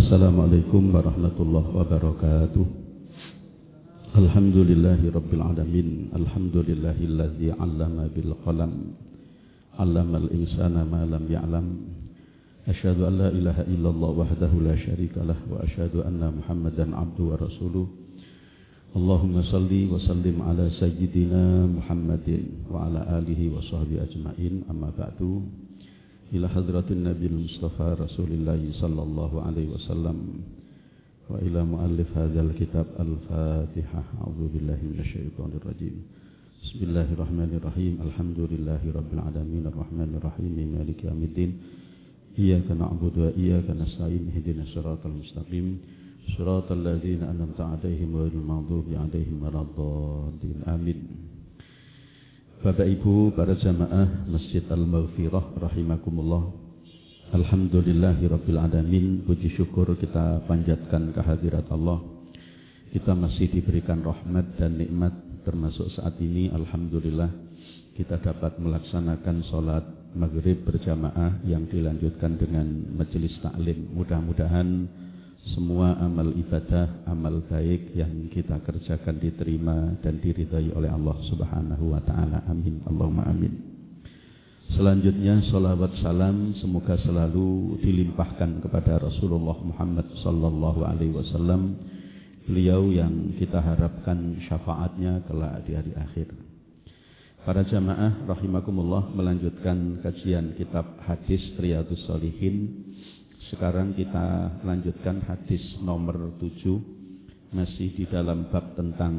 Assalamualaikum warahmatullahi wabarakatuh. Alhamdulillahi rabbil alamin. Alhamdulillahilladzi 'allama bil qalam. 'Allamal insana ma lam ya'lam. Asyhadu an la ilaha illallah wahdahu la syarikalah wa asyhadu anna Muhammadan 'abduhu wa rasuluh. Allahumma salli wa sallim ala sayyidina Muhammadin wa ala alihi wa sahbihi ajma'in. Amma ba'du. Ila hadratin Nabil Mustafa Rasulillahi sallallahu alaihi wasallam wa ila muallif hadzal kitab Al-Fatihah. A'udzu billahi minasyaitonir rajim. Bismillahirrahmanirrahim. Alhamdulillahi rabbil alamin arrahmanir rahim maliki yaumiddin. Iyyaka na'budu wa iyyaka nasta'in. Ihdinas siratal mustaqim. Siratal ladzina an'amta 'alaihim ghairil maghdubi 'alaihim waladdallin. Amin. Bapak Ibu, para jamaah Masjid Al-Maghfirah rahimakumullah. Alhamdulillahirabbil alamin. Puji syukur kita panjatkan kehadirat Allah. Kita masih diberikan rahmat dan nikmat, termasuk saat ini alhamdulillah kita dapat melaksanakan salat maghrib berjamaah yang dilanjutkan dengan majelis taklim. Mudah-mudahan semua amal ibadah, amal baik yang kita kerjakan diterima dan diridhai oleh Allah Subhanahu wa taala. Amin. Allahumma amin. Selanjutnya salawat salam semoga selalu dilimpahkan kepada Rasulullah Muhammad sallallahu alaihi wasallam. Beliau yang kita harapkan syafaatnya kelak di hari akhir. Para jamaah rahimakumullah, melanjutkan kajian kitab hadis Riyadhus Shalihin. Sekarang kita lanjutkan hadis nomor 7, masih di dalam bab tentang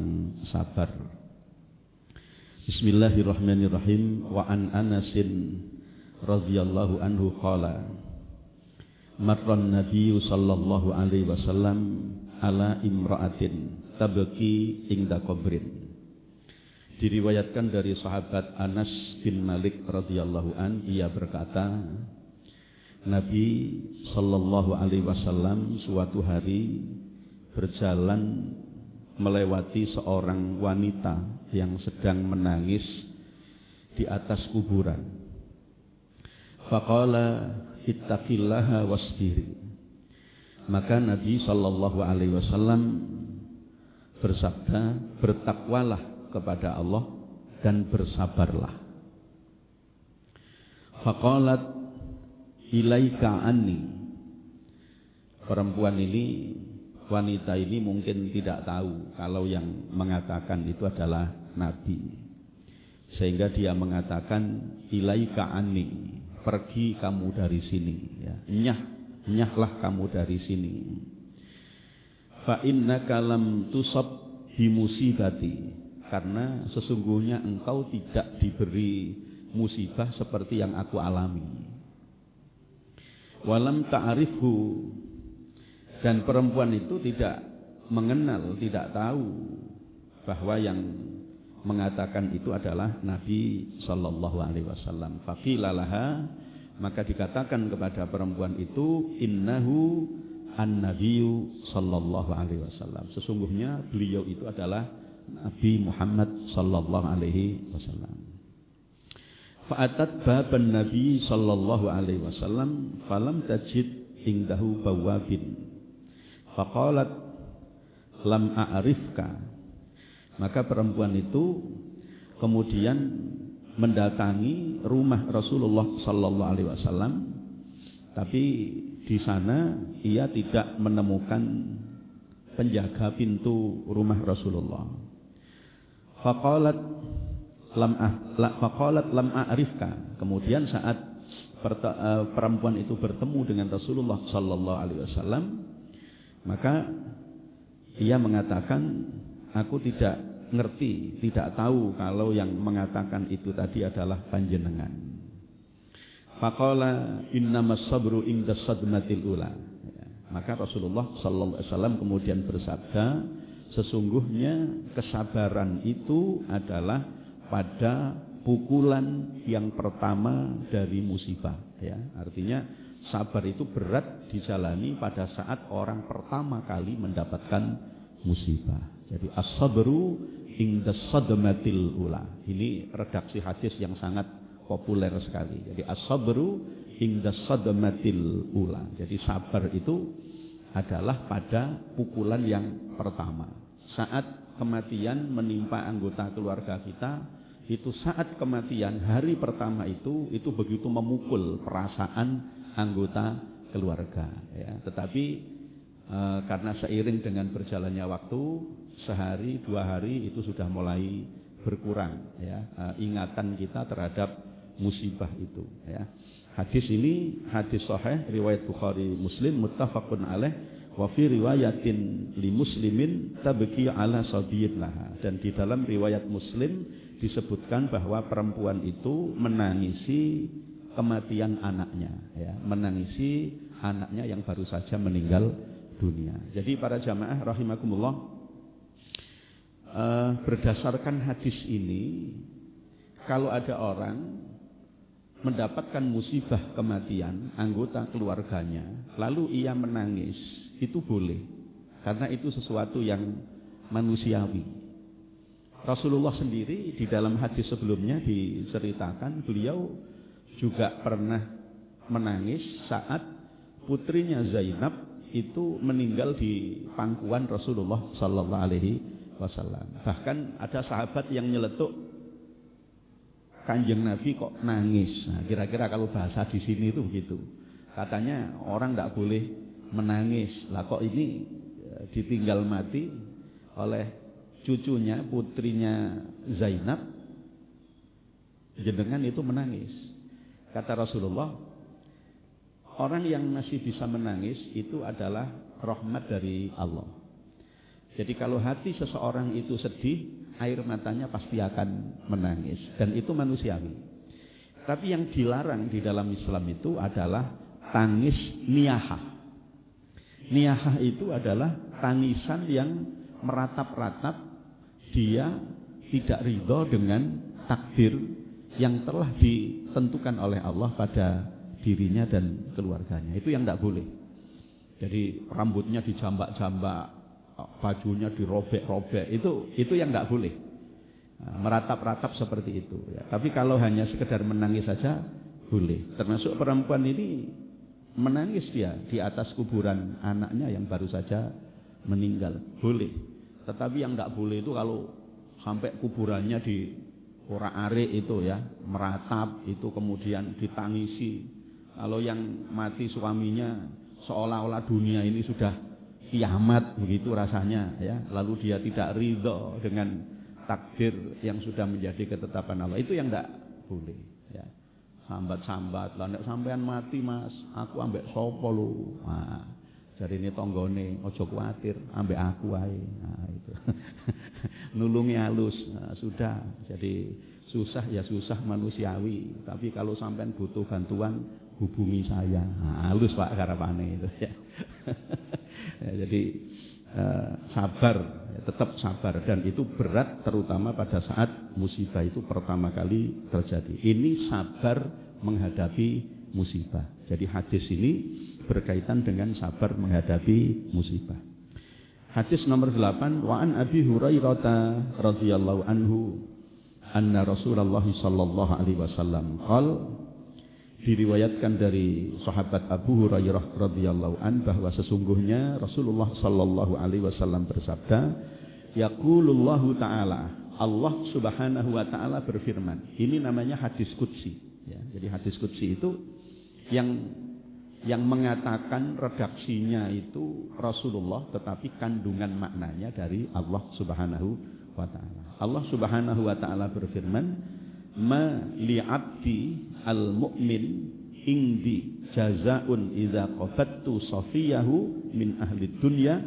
sabar. Bismillahirrahmanirrahim. Wa an Anasin radhiyallahu anhu qala marran nabiyyu sallallahu alaihi wasallam ala imra'atin tabki inda qabrin. Diriwayatkan dari sahabat Anas bin Malik radhiyallahu an, ia berkata, Nabi sallallahu alaihi wasallam suatu hari berjalan melewati seorang wanita yang sedang menangis di atas kuburan. Faqala ittaqillaha wasbiri. Maka Nabi sallallahu alaihi wasallam bersabda, bertakwalah kepada Allah dan bersabarlah. Faqalat ilaika anni. Perempuan ini, wanita ini mungkin tidak tahu kalau yang mengatakan itu adalah Nabi, sehingga dia mengatakan ilaika anni, pergi kamu dari sini, ya. Nyahlah kamu dari sini. Fa innaka lam tusab bimusibati, karena sesungguhnya engkau tidak diberi musibah seperti yang aku alami. Walam ta'arifhu, dan perempuan itu tidak mengenal, tidak tahu bahwa yang mengatakan itu adalah Nabi sallallahu alaihi wasallam. Faqila laha, maka dikatakan kepada perempuan itu, innahu an-nabiyyu sallallahu alaihi wasallam. Sesungguhnya beliau itu adalah Nabi Muhammad sallallahu alaihi wasallam. Fa'atat baban Nabi sallallahu alaihi wasallam falam tajid indahu bawabin. Faqalat lam a'rifka. Maka perempuan itu kemudian mendatangi rumah Rasulullah sallallahu alaihi wasallam, tapi di sana ia tidak menemukan penjaga pintu rumah Rasulullah. Faqalat lam a'rifka. Kemudian saat perempuan itu bertemu dengan Rasulullah sallallahu alaihi wasallam, maka ia mengatakan, aku tidak ngerti, tidak tahu kalau yang mengatakan itu tadi adalah panjenengan. Faqala innamas sabru inda sadmatil ula. Maka Rasulullah sallallahu alaihi wasallam kemudian bersabda, sesungguhnya kesabaran itu adalah pada pukulan yang pertama dari musibah, ya. Artinya sabar itu berat dijalani pada saat orang pertama kali mendapatkan musibah. Jadi as-sabru inda sadmatil ula. Ini redaksi hadis yang sangat populer sekali. Jadi as-sabru inda sadmatil ula. Jadi sabar itu adalah pada pukulan yang pertama. Saat kematian menimpa anggota keluarga kita, itu saat kematian hari pertama itu begitu memukul perasaan anggota keluarga. Ya. Tetapi karena seiring dengan berjalannya waktu, sehari 2 hari itu sudah mulai berkurang. Ya. Ingatan kita terhadap musibah itu. Ya. Hadis ini hadis sahih riwayat Bukhari Muslim muttafaqun alaih wa fi riwayatin li muslimin tabki ala sabiyin laha, dan di dalam riwayat Muslim disebutkan bahwa perempuan itu menangisi kematian anaknya, ya, menangisi anaknya yang baru saja meninggal dunia. Jadi para jamaah rahimakumullah, berdasarkan hadis ini, kalau ada orang mendapatkan musibah kematian anggota keluarganya, lalu ia menangis, itu boleh, karena itu sesuatu yang manusiawi. Rasulullah sendiri di dalam hadis sebelumnya diceritakan, beliau juga pernah menangis saat putrinya Zainab itu meninggal di pangkuan Rasulullah Sallallahu Alaihi Wasallam. Bahkan ada sahabat yang nyeletuk, Kanjeng Nabi kok nangis. Nah, kira-kira kalau bahasa di sini itu begitu. Katanya orang tidak boleh menangis. Lah kok ini ditinggal mati oleh cucunya, putrinya Zainab, jenengan itu menangis. Kata Rasulullah, orang yang masih bisa menangis itu adalah rahmat dari Allah. Jadi kalau hati seseorang itu sedih, air matanya pasti akan menangis, dan itu manusiawi. Tapi yang dilarang di dalam Islam itu adalah tangis niyahah. Niyahah itu adalah tangisan yang meratap-ratap, dia tidak ridho dengan takdir yang telah ditentukan oleh Allah pada dirinya dan keluarganya. Itu yang tidak boleh. Jadi rambutnya dijambak-jambak, bajunya dirobek-robek, itu yang nggak boleh. Meratap-ratap seperti itu. Ya. Tapi kalau hanya sekedar menangis saja boleh. Termasuk perempuan ini menangis dia di atas kuburan anaknya yang baru saja meninggal, boleh. Tetapi yang nggak boleh itu kalau sampai kuburannya di orak-arik itu, ya, meratap itu kemudian ditangisi. Kalau yang mati suaminya seolah-olah dunia ini sudah kiamat, begitu rasanya, ya. Lalu dia tidak ridho dengan takdir yang sudah menjadi ketetapan Allah, itu yang tidak boleh, ya. Sambat-sambat, lah nek sampean mati Mas, aku ambek sapa lho. Nah, jadi ini tonggone, ojo kuatir, ambek aku ae. Nah, itu. Nulungi halus. Nah, sudah. Jadi susah ya susah manusiawi, tapi kalau sampean butuh bantuan hubungi saya. Nah, halus Pak karepane itu, ya. Ya, jadi sabar, ya, tetap sabar, dan itu berat terutama pada saat musibah itu pertama kali terjadi. Ini sabar menghadapi musibah. Jadi hadis ini berkaitan dengan sabar menghadapi musibah. Hadis nomor 8, wa an Abi Hurairah radhiyallahu anhu anna Rasulullah sallallahu alaihi wasallam qala, diriwayatkan dari sahabat Abu Hurairah radhiyallahu an bahwa sesungguhnya Rasulullah sallallahu alaihi wasallam bersabda, yaqulullahu taala, Allah Subhanahu wa taala berfirman. Ini namanya hadis qudsi, ya. Jadi hadis qudsi itu yang mengatakan redaksinya itu Rasulullah, tetapi kandungan maknanya dari Allah Subhanahu wa taala. Allah Subhanahu wa taala berfirman, ma li'abdi al-mu'min indi jazaun idza qafattu safiyahu min ahli dunya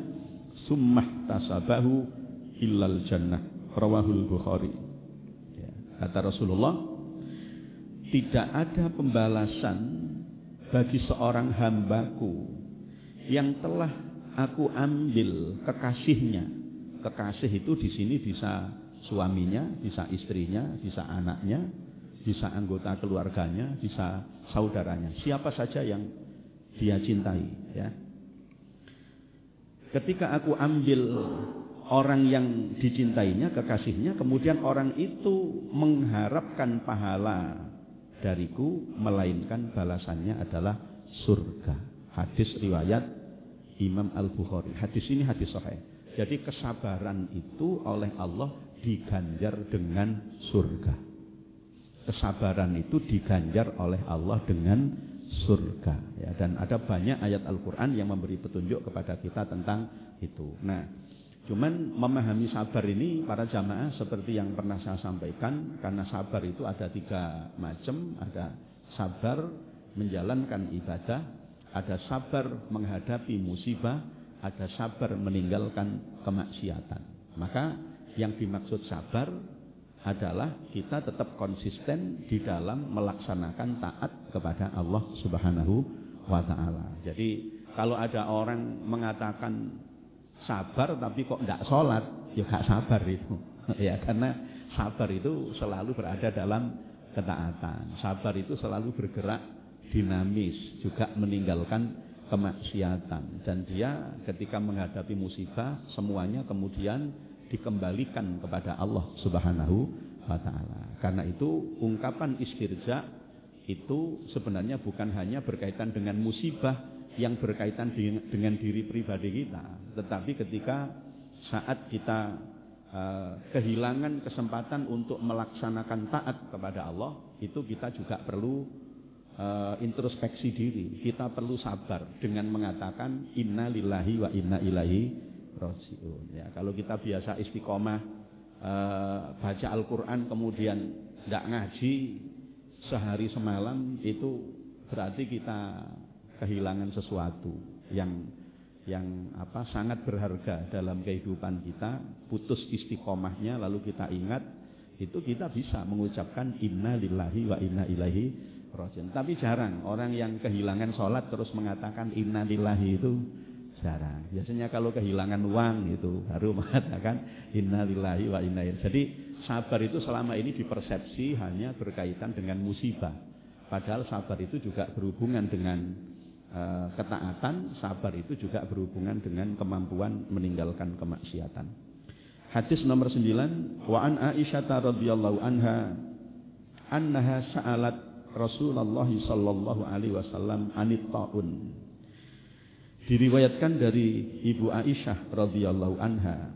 summah tasabahu illal jannah, rawahul Bukhari. Ya, kata Rasulullah, tidak ada pembalasan bagi seorang hambaku yang telah aku ambil kekasihnya. Kekasih itu di sini bisa suaminya, bisa istrinya, bisa anaknya, bisa anggota keluarganya, bisa saudaranya, siapa saja yang dia cintai, ya. Ketika aku ambil orang yang dicintainya, kekasihnya, kemudian orang itu mengharapkan pahala dariku, melainkan balasannya adalah surga. Hadis riwayat Imam Al-Bukhari. Hadis ini hadis sahih. Jadi kesabaran itu oleh Allah diganjar dengan surga. Kesabaran itu diganjar oleh Allah dengan surga. Ya, dan ada banyak ayat Al-Quran yang memberi petunjuk kepada kita tentang itu. Nah, cuman memahami sabar ini para jamaah seperti yang pernah saya sampaikan, karena sabar itu ada 3 macam. Ada sabar menjalankan ibadah, ada sabar menghadapi musibah, ada sabar meninggalkan kemaksiatan. Maka yang dimaksud sabar adalah kita tetap konsisten di dalam melaksanakan taat kepada Allah Subhanahu wa ta'ala. Jadi kalau ada orang mengatakan sabar tapi kok enggak sholat, ya enggak sabar itu. Ya, karena sabar itu selalu berada dalam ketaatan. Sabar itu selalu bergerak dinamis, juga meninggalkan kemaksiatan. Dan dia ketika menghadapi musibah, semuanya kemudian dikembalikan kepada Allah Subhanahu wa ta'ala. Karena itu ungkapan istirja itu sebenarnya bukan hanya berkaitan dengan musibah yang berkaitan dengan diri pribadi kita, tetapi ketika saat kita kehilangan kesempatan untuk melaksanakan taat kepada Allah, itu kita juga perlu introspeksi diri. Kita perlu sabar dengan mengatakan inna lillahi wa inna ilaihi raji'un. Ya, kalau kita biasa istiqomah baca Al-Quran kemudian tidak ngaji sehari semalam, itu berarti kita kehilangan sesuatu yang sangat berharga dalam kehidupan kita. Putus istiqomahnya, lalu kita ingat, itu kita bisa mengucapkan inna lillahi wa inna ilaihi raji'un. Tapi jarang orang yang kehilangan sholat terus mengatakan inna lillahi, itu jarang. Biasanya kalau kehilangan uang itu baru mengatakan inna lillahi wa inna ilaihi. Jadi sabar itu selama ini dipersepsi hanya berkaitan dengan musibah. Padahal sabar itu juga berhubungan dengan ketaatan. Sabar itu juga berhubungan dengan kemampuan meninggalkan kemaksiatan. Hadis nomor 9, wa an Aisyah radhiyallahu anha annaha sa'alat Rasulullah sallallahu alaihi wasallam anit taun. Diriwayatkan dari Ibu Aisyah radhiyallahu anha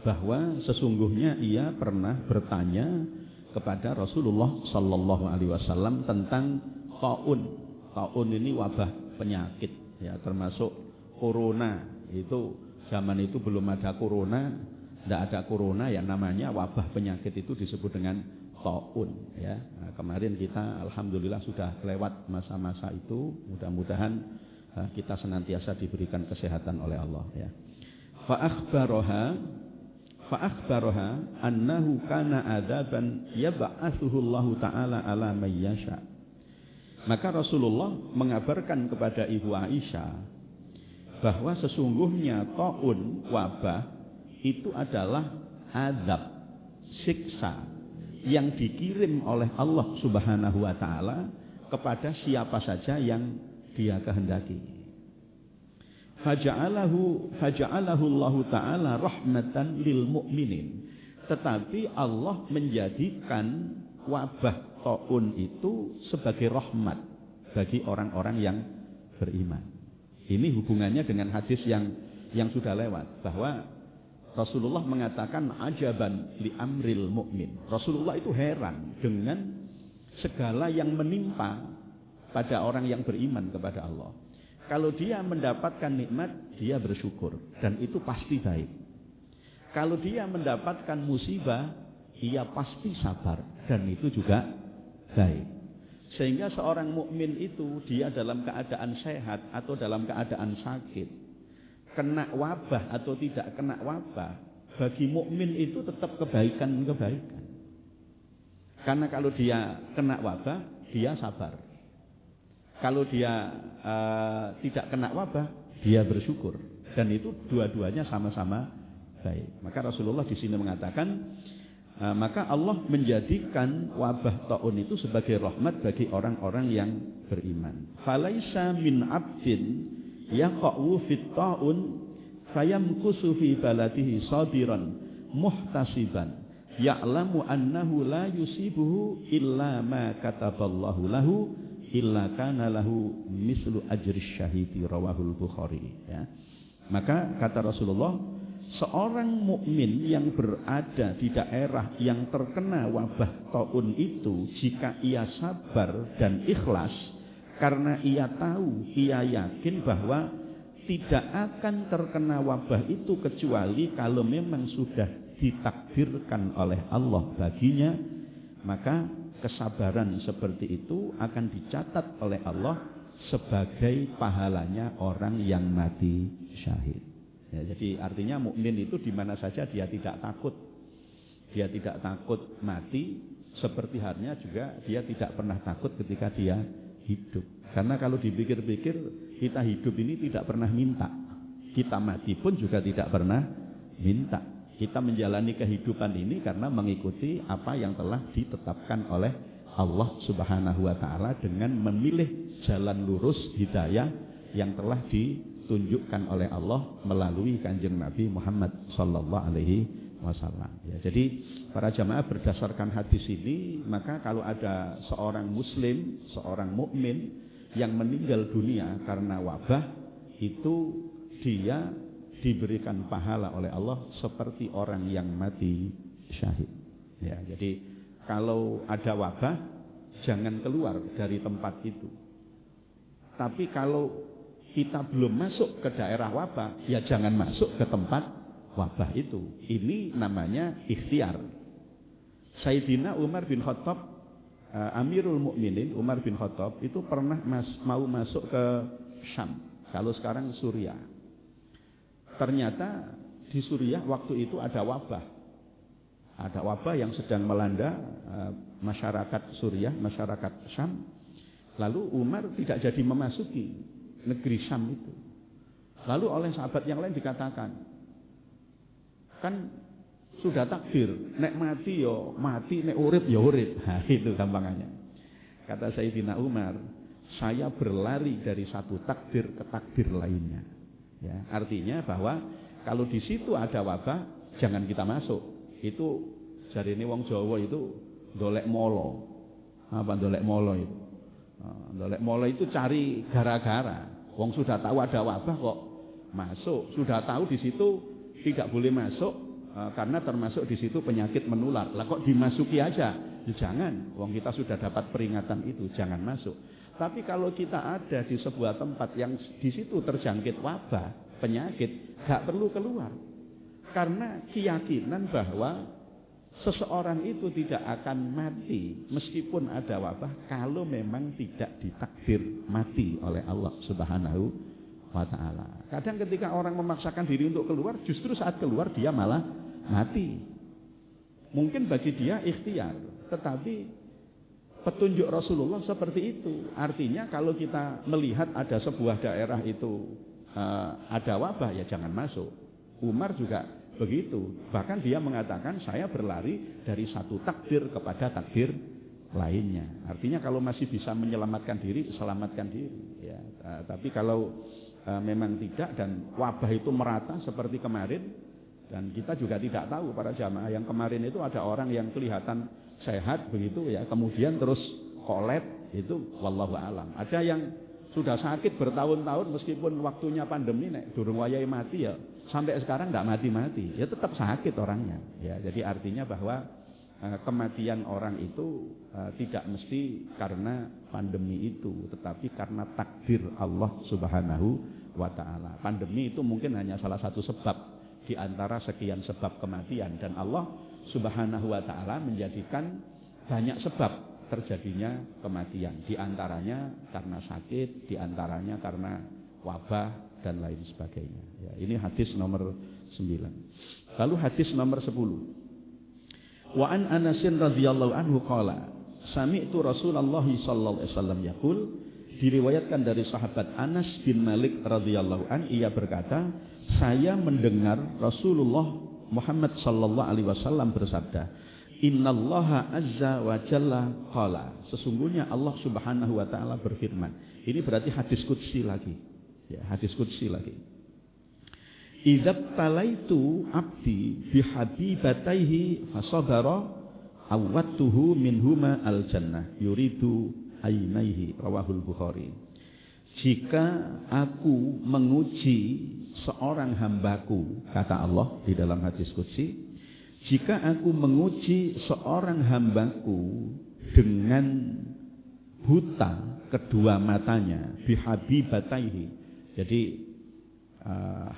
bahwa sesungguhnya ia pernah bertanya kepada Rasulullah sallallahu alaihi wasallam tentang taun. Taun ini wabah penyakit, ya, termasuk corona. Itu zaman itu belum ada corona, tidak ada corona, yang namanya wabah penyakit itu disebut dengan taun, ya. Nah, kemarin kita alhamdulillah sudah lewat masa-masa itu. Mudah-mudahan kita senantiasa diberikan kesehatan oleh Allah, ya. Fa akhbaraha annahu kana adaban yab'atsuhu Allah taala ala may yasha. Maka Rasulullah mengabarkan kepada Ibu Aisyah bahwa sesungguhnya taun, wabah, itu adalah azab, siksa yang dikirim oleh Allah Subhanahu wa ta'ala kepada siapa saja yang Dia kehendaki. Faja'alahu Allah ta'ala rahmatan lil mu'minin. Tetapi Allah menjadikan wabah taun itu sebagai rahmat bagi orang-orang yang beriman. Ini hubungannya dengan hadis yang sudah lewat, bahwa Rasulullah mengatakan ajaban li amril mu'min. Rasulullah itu heran dengan segala yang menimpa pada orang yang beriman kepada Allah. Kalau dia mendapatkan nikmat, dia bersyukur, dan itu pasti baik. Kalau dia mendapatkan musibah, ia pasti sabar, dan itu juga baik. Sehingga seorang mukmin itu, dia dalam keadaan sehat atau dalam keadaan sakit, kena wabah atau tidak kena wabah, bagi mukmin itu tetap kebaikan-kebaikan. Karena kalau dia kena wabah, dia sabar. Kalau dia tidak kena wabah, dia bersyukur, dan itu dua-duanya sama-sama baik. Maka Rasulullah di sini mengatakan, maka Allah menjadikan wabah taun itu sebagai rahmat bagi orang-orang yang beriman. Falaisa min abdin yaqa'u fit taun fayamkusu fi baladihi sabiran muhtasiban ya'lamu annahu la yusibuhu illa ma kataballahu lahu illa kana lahu mislu ajri syahidi rawahul Bukhari ya. Maka kata Rasulullah, seorang mukmin yang berada di daerah yang terkena wabah taun itu, jika ia sabar dan ikhlas karena ia tahu, ia yakin bahwa tidak akan terkena wabah itu kecuali kalau memang sudah ditakdirkan oleh Allah baginya, maka kesabaran seperti itu akan dicatat oleh Allah sebagai pahalanya orang yang mati syahid. Ya, jadi artinya mukmin itu di mana saja dia tidak takut. Dia tidak takut mati, seperti halnya juga dia tidak pernah takut ketika dia hidup. Karena kalau dipikir-pikir, kita hidup ini tidak pernah minta. Kita mati pun juga tidak pernah minta. Kita menjalani kehidupan ini karena mengikuti apa yang telah ditetapkan oleh Allah Subhanahu wa taala dengan memilih jalan lurus hidayah yang telah ditunjukkan oleh Allah melalui Kanjeng Nabi Muhammad sallallahu alaihi wasallam. Ya, jadi para jamaah berdasarkan hadis ini, maka kalau ada seorang muslim, seorang mukmin yang meninggal dunia karena wabah, itu dia diberikan pahala oleh Allah seperti orang yang mati syahid. Ya, jadi kalau ada wabah, jangan keluar dari tempat itu. Tapi kalau kita belum masuk ke daerah wabah, ya jangan masuk ke tempat wabah itu. Ini namanya ikhtiar. Sayyidina Umar bin Khattab, Amirul Mukminin Umar bin Khattab itu pernah mau masuk ke Syam, kalau sekarang Suriah. Ternyata di Suriah waktu itu ada wabah. Ada wabah yang sedang melanda masyarakat Suriah, masyarakat Syam. Lalu Umar tidak jadi memasuki negeri Syam itu. Lalu oleh sahabat yang lain dikatakan, kan sudah takdir, nek mati yo mati, nek urip yo urip. Nah, itu gampangannya. Kata Sayyidina Umar, saya berlari dari satu takdir ke takdir lainnya. Ya, artinya bahwa kalau di situ ada wabah, jangan kita masuk. Itu jarine wong Jawa itu dolek molo. Apa dolek molo itu? Dolek molo itu cari gara-gara. Wong sudah tahu ada wabah kok masuk, sudah tahu di situ tidak boleh masuk karena termasuk di situ penyakit menular. Lah kok dimasuki aja? Ya jangan. Wong kita sudah dapat peringatan itu, jangan masuk. Tapi kalau kita ada di sebuah tempat yang di situ terjangkit wabah, penyakit, gak perlu keluar. Karena keyakinan bahwa seseorang itu tidak akan mati meskipun ada wabah kalau memang tidak ditakdir mati oleh Allah Subhanahu wa taala. Kadang ketika orang memaksakan diri untuk keluar, justru saat keluar dia malah mati. Mungkin bagi dia ikhtiar, tetapi petunjuk Rasulullah seperti itu. Artinya kalau kita melihat ada sebuah daerah itu ada wabah, ya jangan masuk. Umar juga begitu. Bahkan dia mengatakan, saya berlari dari satu takdir kepada takdir lainnya. Artinya kalau masih bisa menyelamatkan diri, selamatkan diri. Ya, tapi kalau memang tidak dan wabah itu merata seperti kemarin, dan kita juga tidak tahu para jamaah yang kemarin itu ada orang yang kelihatan sehat begitu ya, kemudian terus kolep, itu wallahu alam. Ada yang sudah sakit bertahun-tahun meskipun waktunya pandemi nek durung wayahe mati ya sampai sekarang tidak mati-mati, ya tetap sakit orangnya. Ya, jadi artinya bahwa kematian orang itu tidak mesti karena pandemi itu, tetapi karena takdir Allah Subhanahu wa taala. Pandemi itu mungkin hanya salah satu sebab di antara sekian sebab kematian, dan Allah Subhanahu wa taala menjadikan banyak sebab terjadinya kematian, di antaranya karena sakit, di antaranya karena wabah dan lain sebagainya. Ya, ini hadis nomor 9. Lalu hadis nomor 10. Wa an Anas radhiyallahu anhu qala, sami'tu Rasulullah sallallahu alaihi wasallam yaqul, diriwayatkan dari sahabat Anas bin Malik radhiyallahu an, ia berkata, saya mendengar Rasulullah Muhammad sallallahu alaihi wasallam bersabda, innallaha azza wa jalla qala, sesungguhnya Allah Subhanahu wa taala berfirman. Ini berarti hadis qudsi lagi. Ya, hadis qudsi lagi. Idzab talaitu abdi bihabibataihi fasabara awwatuhu minhuma al jannah yuridu ainaihi, rawahul Bukhari. Jika aku menguji seorang hambaku, kata Allah di dalam hadis qudsi, jika aku menguji seorang hambaku dengan buta kedua matanya, bihabibataihi. Jadi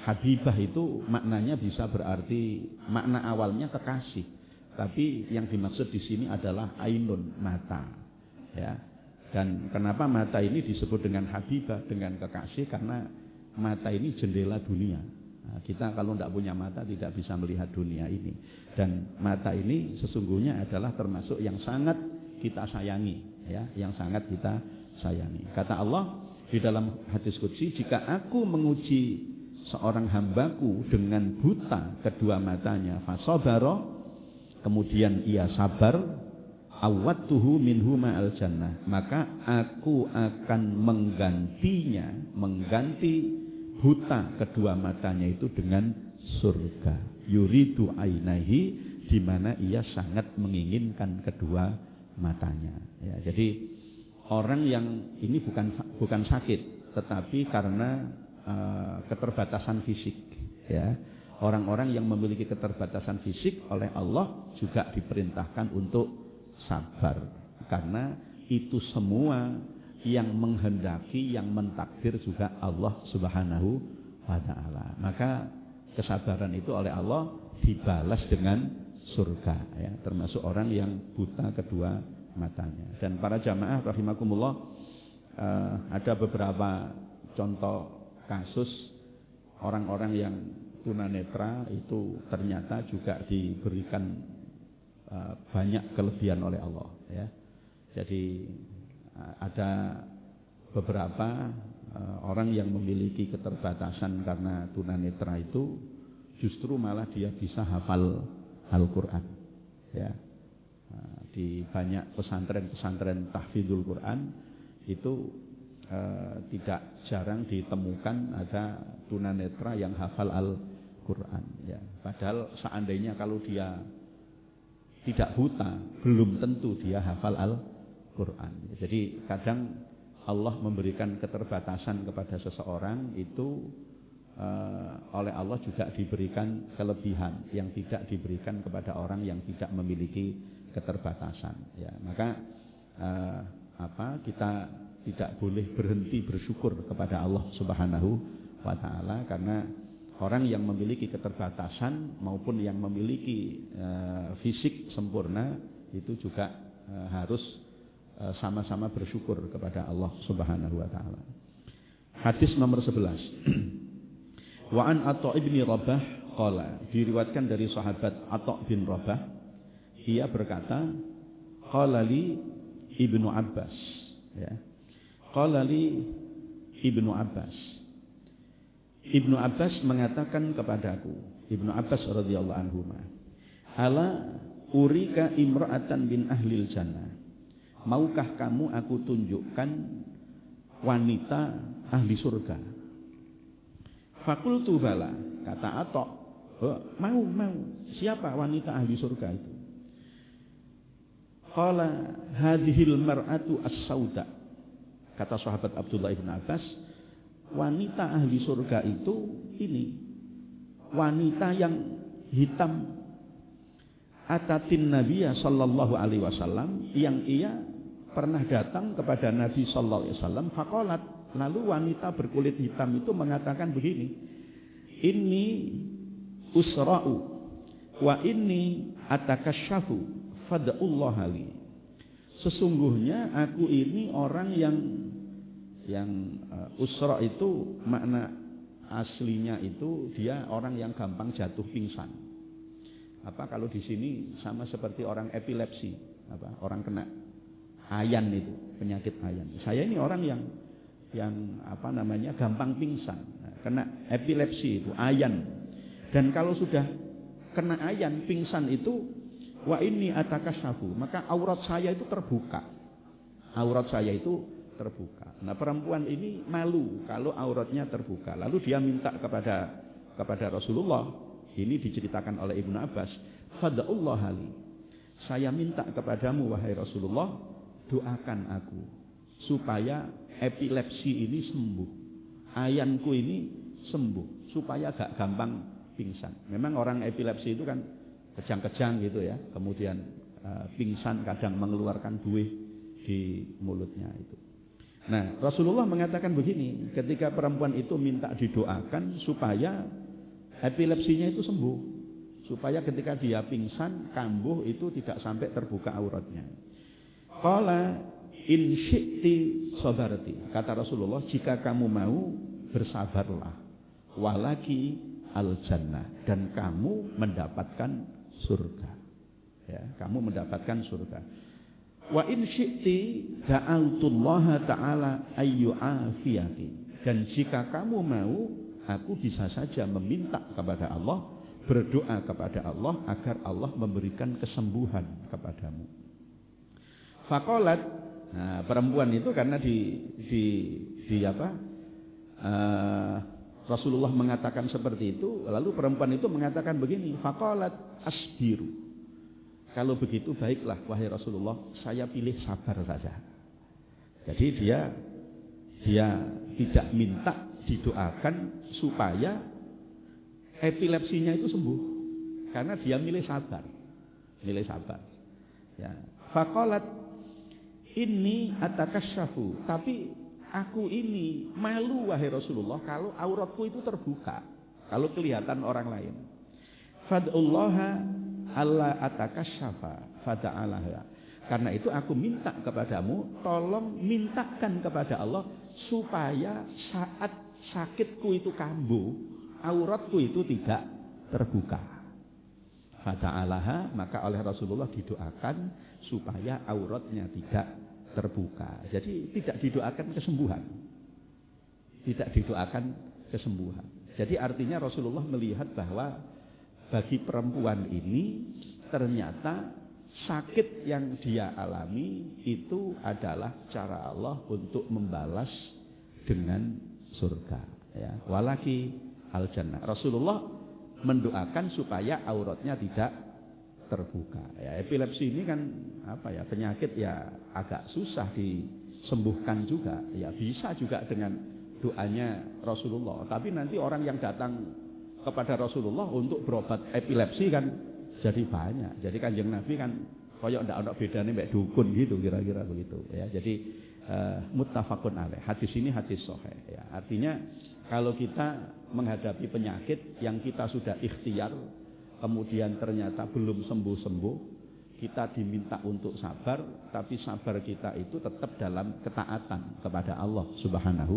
habibah itu maknanya bisa berarti, makna awalnya kekasih, tapi yang dimaksud di sini adalah ainun, mata, ya. Dan kenapa mata ini disebut dengan habibah, dengan kekasih? Karena mata ini jendela dunia. Nah, kita kalau tidak punya mata tidak bisa melihat dunia ini. Dan mata ini sesungguhnya adalah termasuk yang sangat kita sayangi, ya, yang sangat kita sayangi. Kata Allah di dalam hadis qudsi, jika aku menguji seorang hambaku dengan buta kedua matanya, fasabara, kemudian ia sabar, awattuhu minhu ma'al jannah, maka aku akan mengganti buta kedua matanya itu dengan surga. Yuridu ainaihi, di mana ia sangat menginginkan kedua matanya. Ya, jadi orang yang ini bukan sakit, tetapi karena keterbatasan fisik. Ya, orang-orang yang memiliki keterbatasan fisik oleh Allah juga diperintahkan untuk sabar, karena itu semua yang menghendaki, yang mentakdir juga Allah Subhanahu wa ta'ala. Maka kesabaran itu oleh Allah dibalas dengan surga, ya, termasuk orang yang buta kedua matanya. Dan para jamaah rahimakumullah, ada beberapa contoh kasus orang-orang yang tunanetra itu ternyata juga diberikan banyak kelebihan oleh Allah, ya. Jadi ada beberapa orang yang memiliki keterbatasan karena tunanetra itu justru malah dia bisa hafal Al-Quran, ya. Di banyak pesantren-pesantren tahfidzul Quran itu tidak jarang ditemukan ada tunanetra yang hafal Al-Quran, ya. Padahal seandainya kalau dia tidak buta, belum tentu dia hafal Al-Quran. Jadi kadang Allah memberikan keterbatasan kepada seseorang itu oleh Allah juga diberikan kelebihan yang tidak diberikan kepada orang yang tidak memiliki keterbatasan. Ya, maka kita tidak boleh berhenti bersyukur kepada Allah Subhanahu wa ta'ala, karena orang yang memiliki keterbatasan maupun yang memiliki fisik sempurna itu juga harus sama-sama bersyukur kepada Allah Subhanahu wa ta'ala. Hadis nomor 11. Wa an Atha ibn Rabah qala, diriwayatkan dari sahabat Atha bin Rabah, ia berkata, qala li Ibnu Abbas, ya. Qala li Ibnu Abbas, Ibnu Abbas mengatakan kepadaku, Ibnu Abbas radhiyallahu anhu, ala urika imra'atan bin ahlil jannah, maukah kamu aku tunjukkan wanita ahli surga? Fakultu bala, kata Atha, mau. Siapa wanita ahli surga itu? Qala hadhil mar'atu as-sauda, kata sahabat Abdullah ibn Abbas, wanita ahli surga itu ini, wanita yang hitam. Atatin Nabiya sallallahu alaihi wasallam, yang ia pernah datang kepada Nabi sallallahu alaihi wasallam. Faqalat, lalu wanita berkulit hitam itu mengatakan begini, inni usra'u wa inni atakasyafu fad'ullaha li. Sesungguhnya aku ini orang yang usra itu makna aslinya itu dia orang yang gampang jatuh pingsan. Kalau di sini sama seperti orang epilepsi, orang kena ayan itu, penyakit ayan. Saya ini orang yang gampang pingsan, kena epilepsi itu, ayan. Dan kalau sudah kena ayan, pingsan itu, wa inni atakasyafu, maka aurat saya itu terbuka. Aurat saya itu terbuka. Nah, perempuan ini malu kalau auratnya terbuka. Lalu dia minta kepada Rasulullah. Ini diceritakan oleh Ibnu Abbas. Fad'ullah li. Saya minta kepadamu wahai Rasulullah, doakan aku. supaya epilepsi ini sembuh, ayanku ini sembuh, supaya gak gampang pingsan. Memang orang epilepsi itu kan kejang-kejang gitu ya, kemudian pingsan, kadang mengeluarkan buih di mulutnya itu. Nah, Rasulullah mengatakan begini, ketika perempuan itu minta didoakan supaya epilepsinya itu sembuh, supaya ketika dia pingsan, kambuh itu tidak sampai terbuka auratnya. Qala in syi'ti sabarti, kata Rasulullah, jika kamu mau bersabarlah, walaki al jannah, dan kamu mendapatkan surga. Ya, kamu mendapatkan surga. Wa in syi'ti da'autullaha ta'ala ayyu'afiyaki, dan jika kamu mau, aku bisa saja meminta kepada Allah, berdoa kepada Allah agar Allah memberikan kesembuhan kepadamu. Faqalat, nah, perempuan itu karena Rasulullah mengatakan seperti itu, lalu perempuan itu mengatakan begini, faqalat asbiru, kalau begitu baiklah wahai Rasulullah, saya pilih sabar saja. Jadi dia tidak minta didoakan supaya epilepsinya itu sembuh, karena dia milih sabar. Ya. Faqalat inni atakasyafu, tapi aku ini malu wahai Rasulullah kalau auratku itu terbuka, kalau kelihatan orang lain. Fad'ullaha Allah atakasyafa fada'alaha, karena itu aku minta kepadamu, tolong mintakan kepada Allah supaya saat sakitku itu kambuh, auratku itu tidak terbuka. Fada'alaha, maka oleh Rasulullah didoakan supaya auratnya tidak terbuka. Jadi tidak didoakan kesembuhan. Tidak didoakan kesembuhan. Jadi artinya Rasulullah melihat bahwa bagi perempuan ini ternyata sakit yang dia alami itu adalah cara Allah untuk membalas dengan surga, ya. Walaki al jannah. Rasulullah mendoakan supaya auratnya tidak terbuka. Ya, epilepsi ini kan penyakit ya agak susah disembuhkan juga. Ya, bisa juga dengan doanya Rasulullah. Tapi nanti orang yang datang kepada Rasulullah untuk berobat epilepsi kan jadi banyak. Jadi Kanjeng Nabi kan koyok ndak ono bedane mek dukun gitu, kira-kira begitu ya. Jadi muttafaqun alaih. Hadis ini hadis sahih ya. Artinya kalau kita menghadapi penyakit yang kita sudah ikhtiar, kemudian ternyata belum sembuh-sembuh, kita diminta untuk sabar, tapi sabar kita itu tetap dalam ketaatan kepada Allah Subhanahu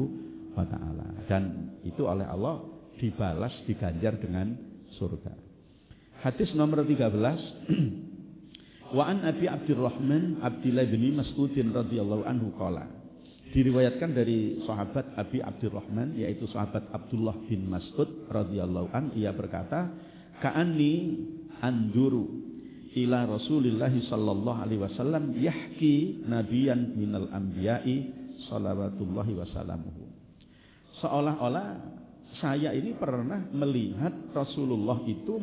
wa taala, dan itu oleh Allah dibalas, diganjar dengan surga. Hadis nomor 13. Wa an Abi Abdurrahman Abdillah bin Mas'ud radhiyallahu anhu qala. Diriwayatkan dari sahabat Abi Abdurrahman, yaitu sahabat Abdullah bin Mas'ud radhiyallahu an, ia berkata, ka'anni anduru ila Rasulillah sallallahu alaihi wasallam yahki nabiyan minal anbiya'i salawatullahi wasallamuhu. Seolah-olah saya ini pernah melihat Rasulullah itu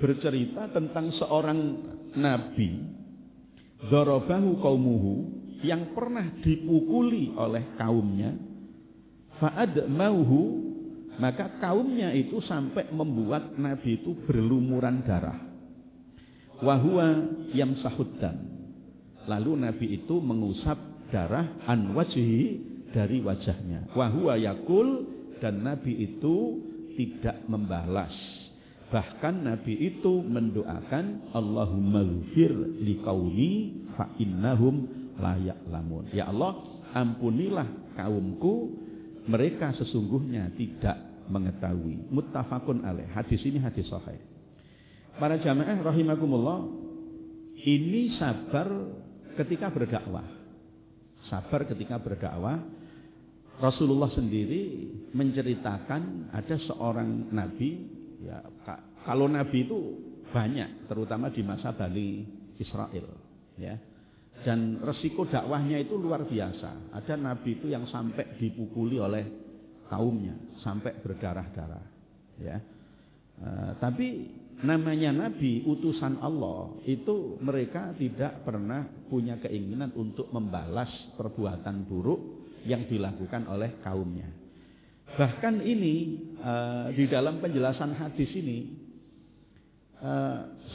bercerita tentang seorang nabi, darabahu qaumuhu, yang pernah dipukuli oleh kaumnya, fa'admauhu, maka kaumnya itu sampai membuat nabi itu berlumuran darah, wa huwa yamsahuddan, lalu nabi itu mengusap darah an wajhi, dari wajahnya, wa huwa yaqul, dan nabi itu tidak membalas, bahkan nabi itu mendoakan Allahumma ghfir liqaumi fa innahum la ya'lamun, ya Allah ampunilah kaumku, mereka sesungguhnya tidak mengetahui. Muttafaqun alaih. Hadis ini hadis sahih. Para jamaah rahimakumullah, ini sabar ketika berdakwah. Sabar ketika berdakwah. Rasulullah sendiri menceritakan ada seorang nabi, ya, kalau nabi itu banyak, terutama di masa Bani Israel, ya. Dan resiko dakwahnya itu luar biasa. Ada nabi itu yang sampai dipukuli oleh kaumnya, sampai berdarah-darah, ya. Tapi namanya Nabi, utusan Allah, itu mereka tidak pernah punya keinginan untuk membalas perbuatan buruk yang dilakukan oleh kaumnya. Bahkan ini di dalam penjelasan hadis ini,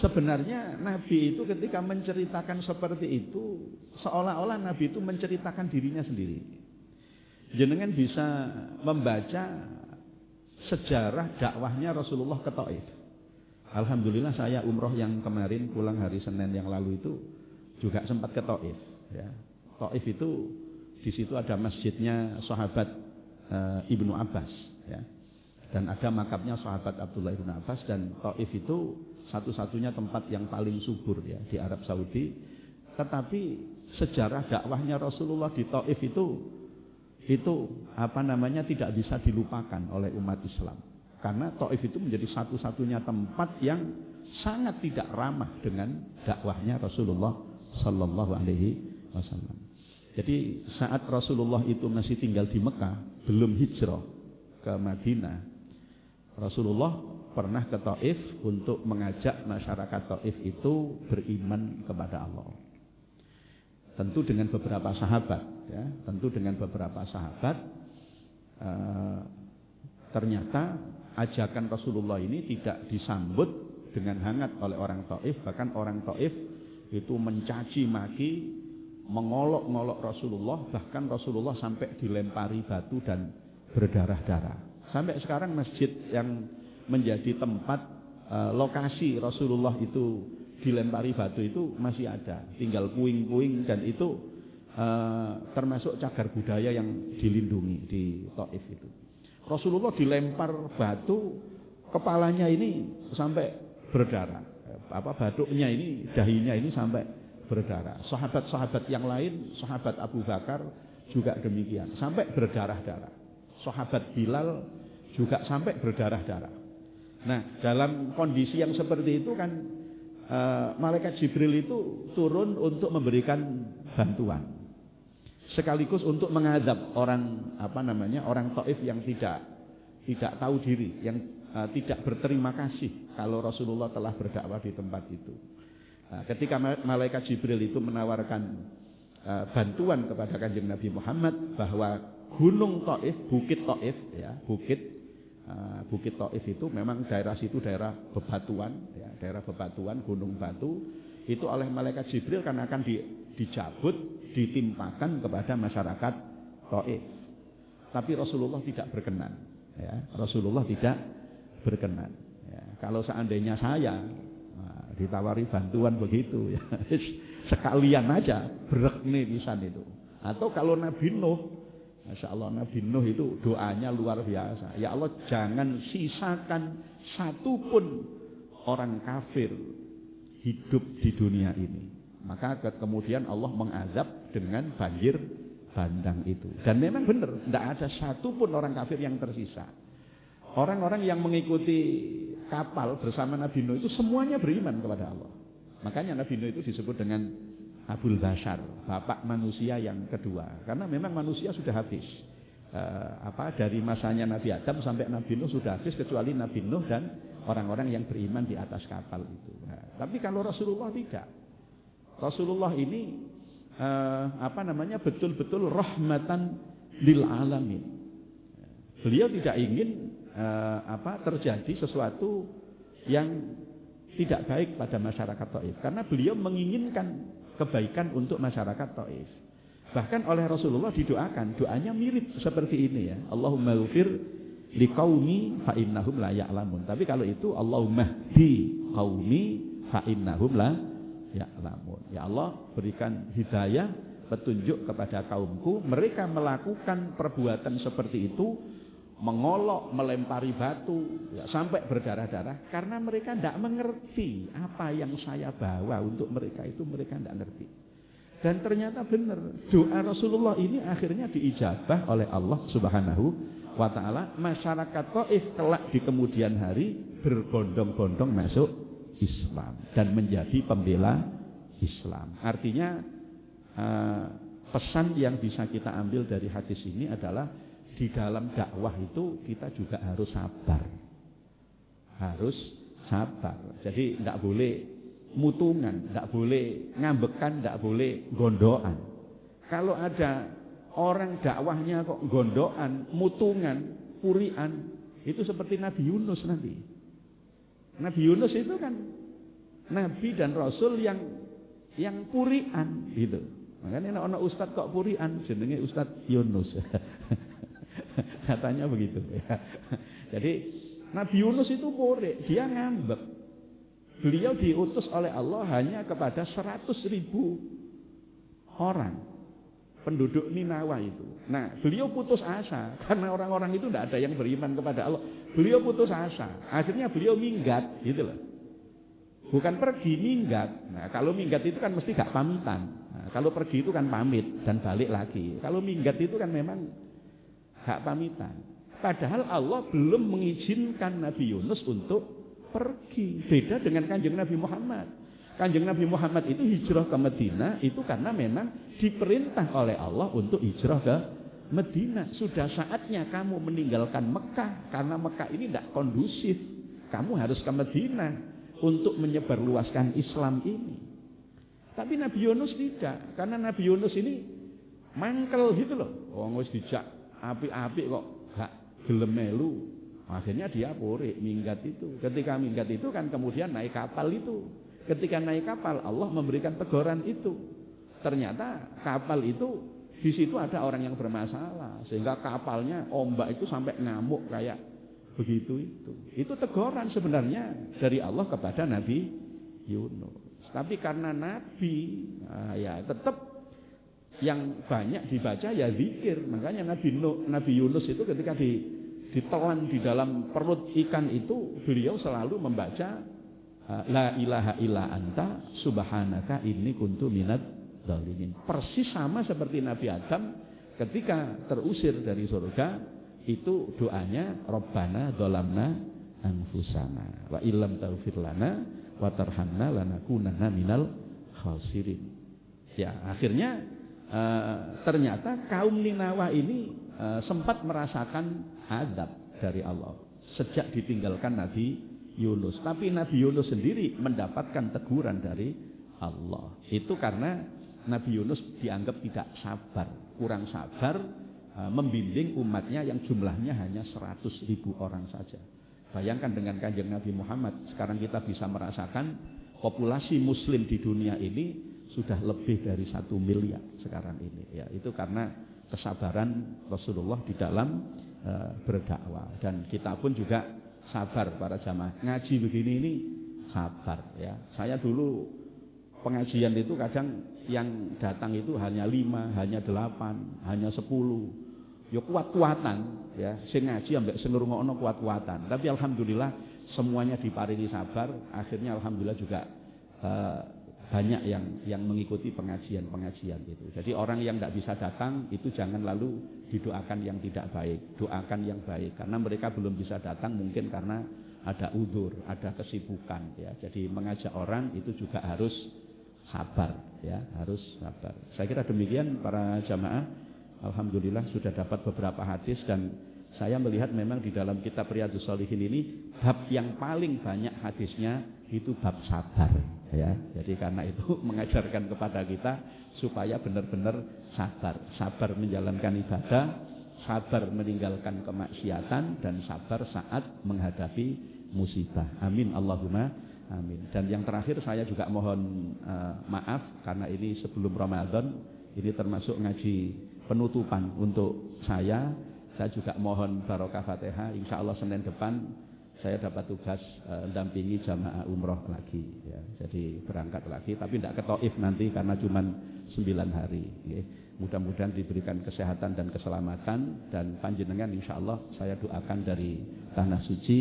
sebenarnya Nabi itu ketika menceritakan seperti itu, seolah-olah Nabi itu menceritakan dirinya sendiri. Jenengan bisa membaca sejarah dakwahnya Rasulullah ke Taif. Alhamdulillah saya umroh yang kemarin pulang hari Senin yang lalu itu juga sempat ke Taif. Ya. Taif itu di situ ada masjidnya sahabat Ibnu Abbas, ya. Dan ada makamnya sahabat Abdullah Ibnu Abbas, dan Taif itu satu-satunya tempat yang paling subur ya di Arab Saudi. Tetapi sejarah dakwahnya Rasulullah di Taif itu tidak bisa dilupakan oleh umat Islam. Karena Taif itu menjadi satu-satunya tempat yang sangat tidak ramah dengan dakwahnya Rasulullah Sallallahu Alaihi Wasallam. Jadi saat Rasulullah itu masih tinggal di Mekah, belum hijrah ke Madinah, Rasulullah pernah ke Taif untuk mengajak masyarakat Taif itu beriman kepada Allah. Tentu dengan beberapa sahabat, ya. Ternyata ajakan Rasulullah ini tidak disambut dengan hangat oleh orang Taif. Bahkan orang Taif itu mencaci maki, mengolok-ngolok Rasulullah. Bahkan Rasulullah sampai dilempari batu dan berdarah-darah. Sampai sekarang masjid yang menjadi tempat lokasi Rasulullah itu dilempari batu itu masih ada. Tinggal puing-puing, dan itu termasuk cagar budaya yang dilindungi di Taif itu. Rasulullah dilempar batu, kepalanya ini sampai berdarah. Batuknya ini, dahinya ini sampai berdarah. Sahabat-sahabat yang lain, sahabat Abu Bakar juga demikian, sampai berdarah-darah. Sahabat Bilal juga sampai berdarah-darah. Nah, dalam kondisi yang seperti itu kan, malaikat Jibril itu turun untuk memberikan bantuan. Sekaligus untuk mengadab orang orang Taif yang tidak tahu diri, yang tidak berterima kasih kalau Rasulullah telah berdakwah di tempat itu. Nah, ketika malaikat Jibril itu menawarkan bantuan kepada Kanjeng Nabi Muhammad bahwa Gunung Taif, Bukit Taif, ya, Bukit Taif itu memang daerah situ daerah bebatuan, ya, daerah bebatuan, gunung batu, itu oleh malaikat Jibril kan akan dicabut, ditimpakan kepada masyarakat Taif. Tapi Rasulullah tidak berkenan, ya. Rasulullah tidak berkenan. Ya. Kalau seandainya saya ditawari bantuan begitu, ya, sekalian aja brek nih pisan itu. Atau kalau Nabi Nuh, Masya Allah, Nabi Nuh itu doanya luar biasa. Ya Allah, jangan sisakan satupun orang kafir hidup di dunia ini. Maka kemudian Allah mengazab dengan banjir bandang itu. Dan memang benar, tidak ada satupun orang kafir yang tersisa. Orang-orang yang mengikuti kapal bersama Nabi Nuh itu semuanya beriman kepada Allah. Makanya Nabi Nuh itu disebut dengan Abul Bashar, bapak manusia yang kedua. Karena memang manusia sudah habis. Dari masanya Nabi Adam sampai Nabi Nuh sudah habis, kecuali Nabi Nuh dan orang-orang yang beriman di atas kapal itu. Nah, tapi kalau Rasulullah tidak. Rasulullah ini betul-betul rahmatan lil alamin. Beliau tidak ingin terjadi sesuatu yang tidak baik pada masyarakat Taif, karena beliau menginginkan kebaikan untuk masyarakat Taif. Bahkan oleh Rasulullah didoakan, doanya mirip seperti ini, ya. Allahumma ghfir liqaumi fa innahum la ya'lamun. Tapi kalau itu Allahumma hdi qaumi fa innahum la ya'lamun. Ya Allah, berikan hidayah, petunjuk kepada kaumku. Mereka melakukan perbuatan seperti itu, mengolok, melempari batu, ya, sampai berdarah-darah, karena mereka tidak mengerti apa yang saya bawa untuk mereka itu, mereka tidak mengerti. Dan ternyata benar, doa Rasulullah ini akhirnya diijabah oleh Allah Subhanahu wa Ta'ala. Masyarakat Taif kelak di kemudian hari berbondong-bondong masuk Islam dan menjadi pembela Islam. Artinya pesan yang bisa kita ambil dari hadis ini adalah di dalam dakwah itu kita juga harus sabar. Harus sabar. Jadi tidak boleh mutungan, tidak boleh ngambekan, tidak boleh gondokan. Kalau ada orang dakwahnya kok gondokan, mutungan, purian, itu seperti Nabi Yunus nanti. Nabi Yunus itu kan Nabi dan Rasul yang purian gitu. Makanya ana ustaz kok purian, jenenge Ustaz Yunus. Katanya begitu ya. Jadi Nabi Yunus itu puri, dia ngambek. Beliau diutus oleh Allah hanya kepada 100.000 orang penduduk Ninawa itu. Nah, beliau putus asa karena orang-orang itu tidak ada yang beriman kepada Allah. Beliau putus asa. Akhirnya beliau minggat, gitu loh. Bukan pergi, minggat. Nah, kalau minggat itu kan mesti gak pamitan. Nah, kalau pergi itu kan pamit dan balik lagi. Kalau minggat itu kan memang gak pamitan. Padahal Allah belum mengizinkan Nabi Yunus untuk pergi. Beda dengan Kanjeng Nabi Muhammad. Kanjeng Nabi Muhammad itu hijrah ke Madinah itu karena memang diperintah oleh Allah untuk hijrah ke Madinah. Sudah saatnya kamu meninggalkan Mekah karena Mekah ini tidak kondusif. Kamu harus ke Madinah untuk menyebarluaskan Islam ini. Tapi Nabi Yunus tidak, karena Nabi Yunus ini mangkel gitu loh. Wong wis dijak apik-apik kok gak gelem melu. Akhirnya dia puri, minggat itu. Ketika minggat itu kan kemudian naik kapal itu. Ketika naik kapal Allah memberikan teguran itu. Ternyata kapal itu di situ ada orang yang bermasalah sehingga kapalnya ombak itu sampai ngamuk kayak begitu itu. Itu teguran sebenarnya dari Allah kepada Nabi Yunus. Tapi karena Nabi ya tetap yang banyak dibaca ya zikir. Makanya Nabi Yunus itu ketika ditelan di dalam perut ikan itu beliau selalu membaca la ilaha illa anta subhanaka inni kuntu minad dzalimin. Persis sama seperti Nabi Adam ketika terusir dari surga itu doanya Rabbana dzalamna anfusana wa illam taghfir lana wa tarhamna lanakunanna minal khasirin. Ya, akhirnya ternyata kaum Ninawa ini sempat merasakan azab dari Allah sejak ditinggalkan Nabi Yunus. Tapi Nabi Yunus sendiri mendapatkan teguran dari Allah. Itu karena Nabi Yunus dianggap tidak sabar, kurang sabar membimbing umatnya yang jumlahnya hanya 100.000 orang saja. Bayangkan dengan Kanjeng Nabi Muhammad, sekarang kita bisa merasakan populasi muslim di dunia ini sudah lebih dari 1 miliar sekarang ini. Ya, itu karena kesabaran Rasulullah di dalam berdakwah. Dan kita pun juga sabar para jamaah. Ngaji begini ini sabar ya. Saya dulu pengajian itu kadang yang datang itu hanya 5, hanya 8, hanya 10. Ya kuat-kuatan ya. Sing ngaji ambek sing ngrungokno kuat-kuatan. Tapi alhamdulillah semuanya diparingi sabar. Akhirnya alhamdulillah juga banyak yang mengikuti pengajian-pengajian itu. Jadi orang yang tidak bisa datang itu jangan lalu didoakan yang tidak baik, doakan yang baik karena mereka belum bisa datang mungkin karena ada udzur, ada kesibukan ya. Jadi mengajak orang itu juga harus sabar ya, harus sabar. Saya kira demikian para jamaah. Alhamdulillah sudah dapat beberapa hadis dan saya melihat memang di dalam kitab Riyadhus Shalihin ini bab yang paling banyak hadisnya itu bab sabar ya. Jadi karena itu mengajarkan kepada kita supaya benar-benar sabar menjalankan ibadah, sabar meninggalkan kemaksiatan dan sabar saat menghadapi musibah. Amin Allahumma amin. Dan yang terakhir saya juga mohon maaf karena ini sebelum Ramadan, ini termasuk ngaji penutupan untuk saya. Saya juga mohon barokah Fatihah. Insya Allah Senin depan saya dapat tugas dampingi jamaah umroh lagi ya. Jadi berangkat lagi tapi tidak ke Taif nanti karena cuma 9 hari ya. Mudah-mudahan diberikan kesehatan dan keselamatan dan panjenengan insya Allah saya doakan dari tanah suci.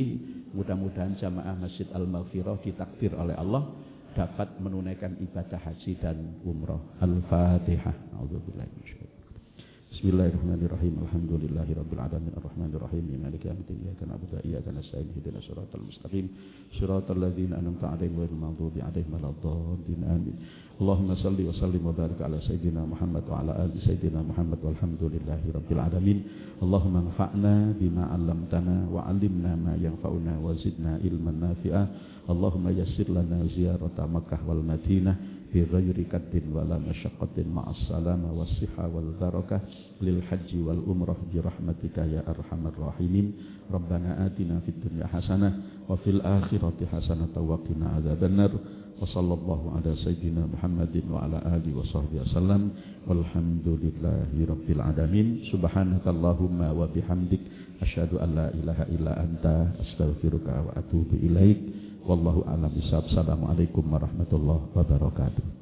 Mudah-mudahan jamaah Masjid Al-Maghfirah ditakdir oleh Allah dapat menunaikan ibadah haji dan umroh. Al-Fatihah. A'udzubillahi minasyaitonir rajim. Bismillahirrahmanirrahim. Alhamdulillahirabbil alamin arrahmanirrahim maliki hamdika iyyaka na'budu wa iyyaka nasta'in ihdinas siratal mustaqim siratal ladzina an'amta 'alaihim ghairil maghdubi 'alaihim waladdallin amin. Allahumma salli wa sallim wa barik ala sayyidina Muhammad wa ala ali sayyidina Muhammad walhamdulillahi rabbil alamin. Allahumma anfa'na bima 'allamtana wa 'allimna ma yanfa'una wa zidna ilman nafi'a. Allahumma yassir lana ziyarata Makkah wal Madinah bi ghairi kaddin wala masyaqqatin ma'as salama was siha wal barakah lil haji wal umrah bi rahmatika ya arhamar rahimin. Rabbana atina fid dunya hasanah wa fil akhirati hasanah wa qina adzabannar. Wa sallallahu ala sayyidina Muhammadin wa ala alihi wa sahbihi wasallam walhamdulillahi rabbil alamin. Subhanakallahumma wa bihamdik asyhadu an la ilaha illa anta astaghfiruka wa atubu ilaik. Wallahu a'lam bishawab. Assalamualaikum warahmatullahi wabarakatuh.